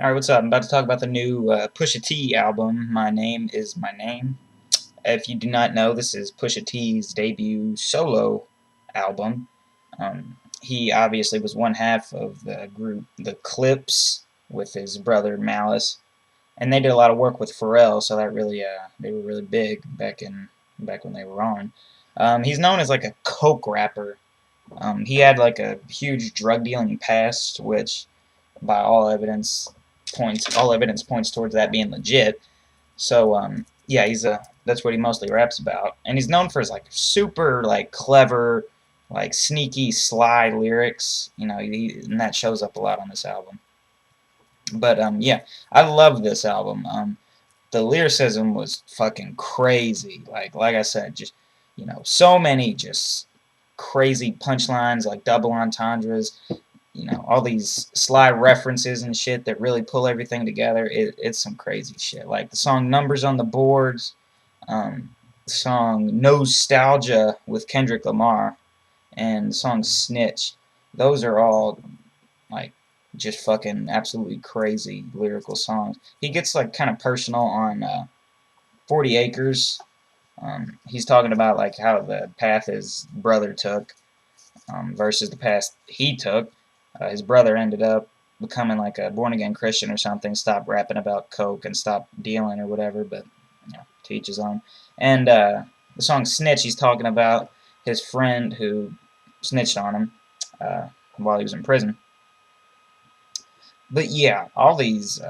Alright, what's up? I'm about to talk about the new Pusha T album, My Name Is My Name. If you do not know, this is Pusha T's debut solo album. He obviously was one half of the group The Clips with his brother Malice, and they did a lot of work with Pharrell, so that really they were really big back when they were on. He's known as like a coke rapper. He had like a huge drug dealing past, which by all evidence points towards that being legit. So yeah, he's a that's what he mostly raps about, and he's known for his like super like clever, like sneaky, sly lyrics. And that shows up a lot on this album. But yeah, I love this album. The lyricism was fucking crazy. Like I said, just so many just crazy punchlines, like double entendres, all these sly references and shit that really pull everything together. It's some crazy shit. Like the song Numbers on the Boards, the song Nosetalgia with Kendrick Lamar, and the song Snitch. Those are all, like, just fucking absolutely crazy lyrical songs. He gets, like, kind of personal on 40 Acres. He's talking about, like, how the path his brother took versus the path he took. His brother ended up becoming like a born-again Christian or something, stopped rapping about coke and stopped dealing or whatever, but to each his own. And the song Snitch, he's talking about his friend who snitched on him while he was in prison. But yeah, all these,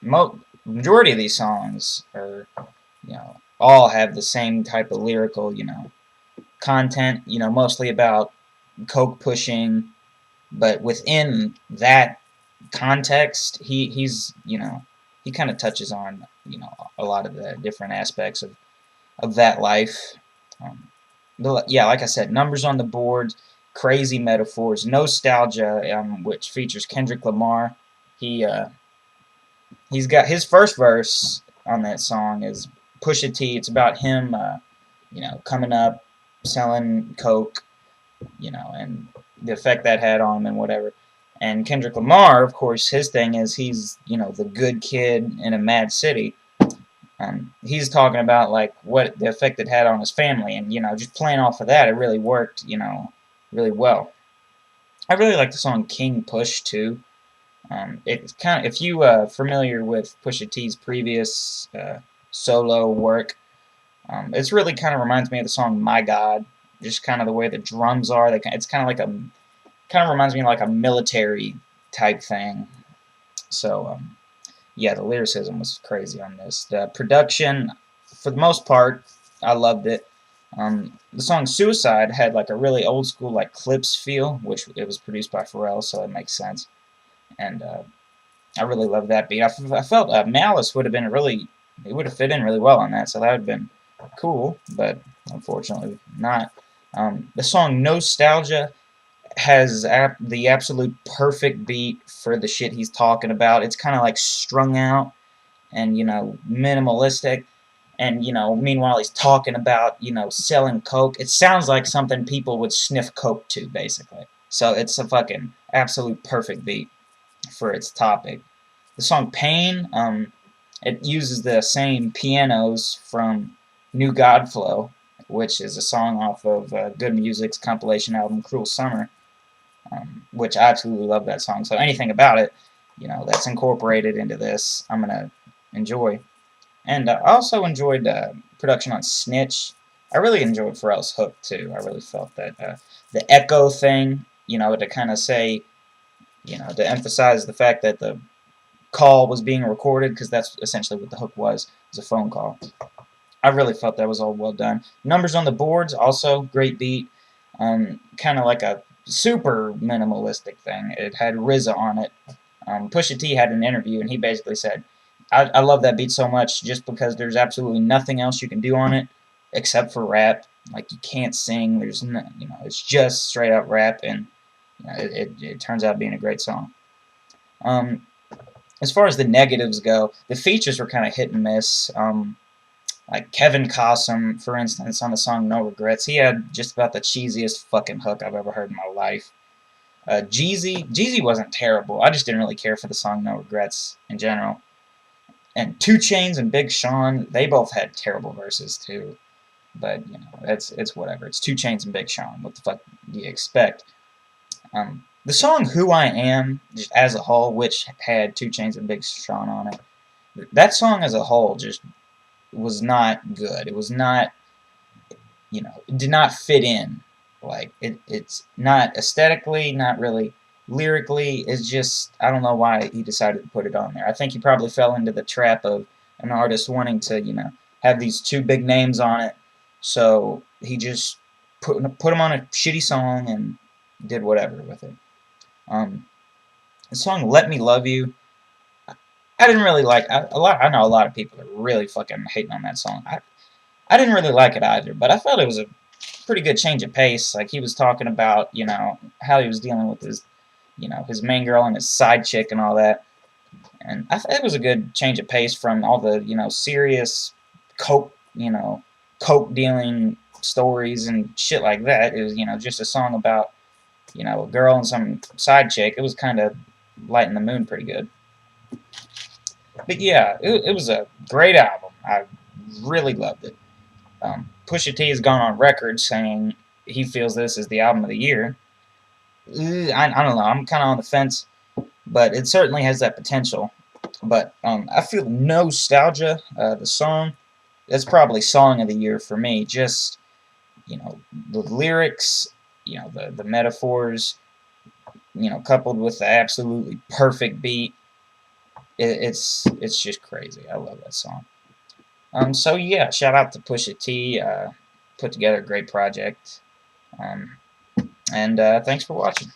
majority of these songs are, all have the same type of lyrical, content, mostly about coke pushing, but within that context, he kind of touches on a lot of the different aspects of that life. Yeah, like I said, Numbers on the Board, crazy metaphors, Nostalgia, which features Kendrick Lamar. He he's got his first verse on that song is Pusha T. It's about him, coming up, selling coke, and the effect that had on him and whatever. And Kendrick Lamar, of course, his thing is he's, the good kid in a mad city. He's talking about, like, what the effect it had on his family. And, just playing off of that, it really worked, really well. I really like the song King Push, too. It's kind of, if you familiar with Pusha T's previous solo work, it's really kind of reminds me of the song My God. Just kind of the way the drums are. It's kind of like kind of reminds me of like a military type thing. So yeah, the lyricism was crazy on this. The production, for the most part, I loved it. The song Suicide had like a really old school like Clips feel, which it was produced by Pharrell, so it makes sense. And I really loved that beat. I felt Malice would have been it would have fit in really well on that, so that would have been cool, but unfortunately not. The song Nostalgia has the absolute perfect beat for the shit he's talking about. It's kind of like strung out and, minimalistic. And, meanwhile he's talking about, selling coke. It sounds like something people would sniff coke to, basically. So it's a fucking absolute perfect beat for its topic. The song Pain, it uses the same pianos from New Godflow, which is a song off of Good Music's compilation album Cruel Summer, which I absolutely love that song. So anything about it, that's incorporated into this, I'm going to enjoy. And I also enjoyed production on Snitch. I really enjoyed Pharrell's hook, too. I really felt that the echo thing, to kind of say, to emphasize the fact that the call was being recorded, because that's essentially what the hook was a phone call. I really felt that was all well done. Numbers on the Boards, also great beat. Kind of like a super minimalistic thing. It had RZA on it. Pusha T had an interview, and he basically said, I love that beat so much just because there's absolutely nothing else you can do on it except for rap. Like, you can't sing. There's no, it's just straight up rap, and it turns out being a great song. As far as the negatives go, the features were kind of hit and miss. Like Kevin Costner, for instance, on the song No Regrets, he had just about the cheesiest fucking hook I've ever heard in my life. Jeezy wasn't terrible. I just didn't really care for the song No Regrets in general. And 2 Chainz and Big Sean, they both had terrible verses too. But you know, it's whatever. It's 2 Chainz and Big Sean. What the fuck do you expect? The song "Who I Am" just as a whole, which had 2 Chainz and Big Sean on it, that song as a whole just was not good. It was not, you know, it did not fit in. Like it's not aesthetically, not really lyrically. It's just I don't know why he decided to put it on there. I think he probably fell into the trap of an artist wanting to, you know, have these 2 big names on it, so he just put them on a shitty song and did whatever with it. Um, the song "Let Me Love You," I didn't really like. I know a lot of people are really fucking hating on that song. I didn't really like it either, but I felt it was a pretty good change of pace. Like he was talking about, you know, how he was dealing with his, you know, his main girl and his side chick and all that. And I thought it was a good change of pace from all the, you know, serious coke, you know, coke dealing stories and shit like that. It was, you know, just a song about, you know, a girl and some side chick. It was kind of lighting the mood pretty good. But yeah, it was a great album. I really loved it. Pusha T has gone on record saying he feels this is the album of the year. I don't know. I'm kind of on the fence, but it certainly has that potential. But I feel Nosetalgia, the song, that's probably song of the year for me. Just, you know, the lyrics, you know, the metaphors, you know, coupled with the absolutely perfect beat. It's just crazy. I love that song. So yeah, shout out to Pusha T. Put together a great project. Um, and thanks for watching.